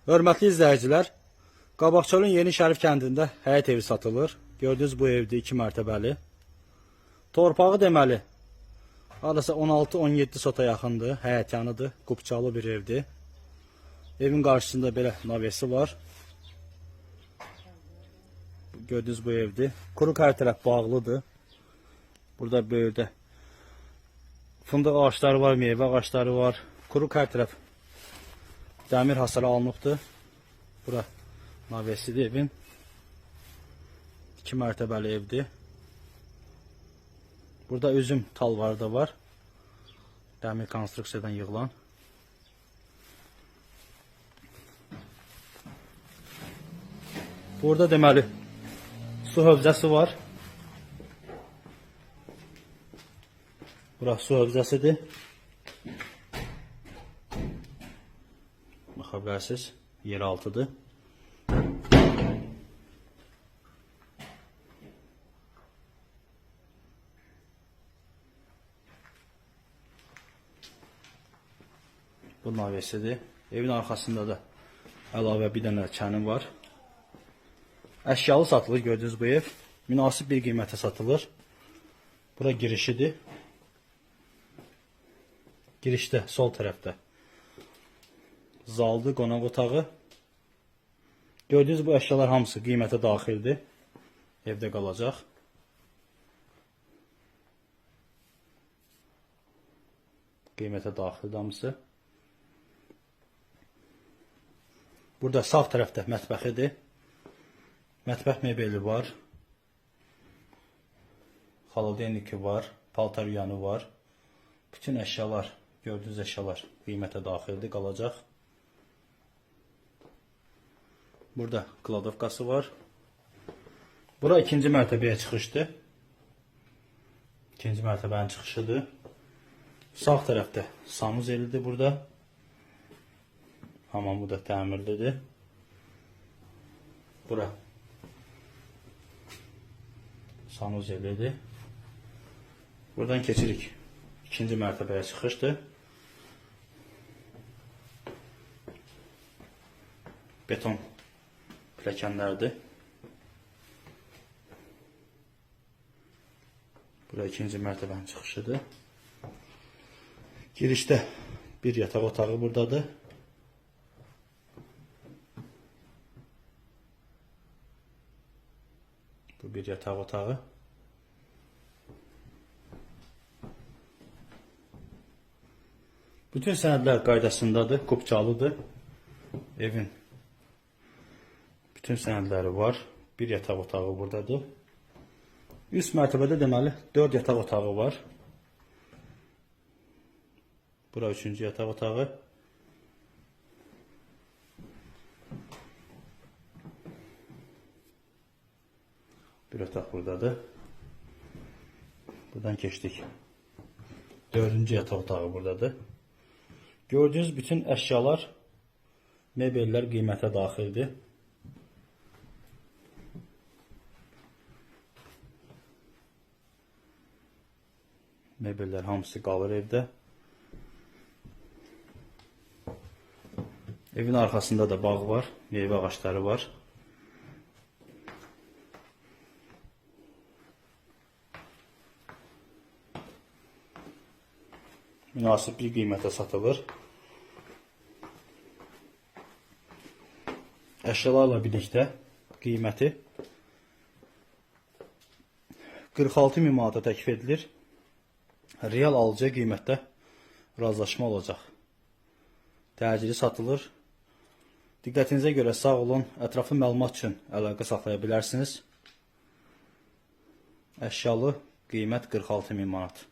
Hörmətli izləyicilər, Qabaqçölün Yeni Şərif kəndində həyət evi satılır. Gördüyünüz bu evdə 2 mərtəbəli. Torpağı deməli, arası 16-17 sota yaxındır, həyətyanıdır, qubçalı bir evdir. Evin qarşısında belə navesi var. Gördüyünüz bu evdir. Quruq hər tərəf bağlıdır. Burada böyüdə fındıq ağaçları var, meyvə ağaçları var. Quruq hər tərəf dəmir hasarı alınıbdır. Bura navesidir evin. 2 mərtəbəli evdir. Burada üzüm talvarı da var. Dəmir konstruksiyadan yığılan. Burada deməli su hövzəsi var. Burası su hövzəsidir. Baxa bilərsiniz, yer altıdır. Bu navesidir. Evin arxasında da əlavə bir dənə kənim var. Əşyalı satılır, gördüyünüz bu ev. Münasib bir qiymətə satılır. Bura girişidir. Girişdə, sol tərəfdə zaldır, qonaq otağı. Gördüyünüz bu əşyalar hamısı qiymətə daxildir. Evdə qalacaq. Qiymətə daxildir hamısı. Burada sağ tərəfdə mətbəxidir. Mətbəx mebeli var. Xaladelniki var. Paltar yanı var. Bütün əşyalar, gördüyünüz əşyalar qiymətə daxildir, qalacaq. Burada kladovkası var. Bura ikinci mərtəbəyə çıxışdır. İkinci mərtəbənin çıxışıdır. Sağ tərəfdə sanuzelidir burada. Hamam bu da təmirlidir. Bura sanuzelidir. Buradan keçirik. İkinci mərtəbəyə çıxışdır. Beton pilləkənlərdir. Bura ikinci mərtəbənin çıxışıdır. Girişdə bir yataq otağı buradadır. Bu bir yataq otağı. Bütün sənədlər qaydasındadır, qubçalıdır. Evin bütün sənədləri var. Bir yataq otağı buradadır. Üst mərtəbədə deməli 4 yataq otağı var. Bura 3-cü yataq otağı. Bir otaq buradadır. Buradan keçdik. 4-cü yataq otağı buradadır. Gördüyünüz bütün əşyalar, mebellər qiymətə daxildir. Mebellər hamısı qalır evdə. Evin arxasında da bağ var, meyvə ağaçları var. Münasib bir qiymətə satılır. Əşyalarla birlikdə qiyməti 46.000 manata təklif edilir. Real alıcıya qiymətdə razılaşma olacaq. Təcili satılır. Diqqətinizə görə sağ olun. Ətraflı məlumat üçün əlaqə saxlaya bilərsiniz. Əşyalı qiymət 46.000 manat.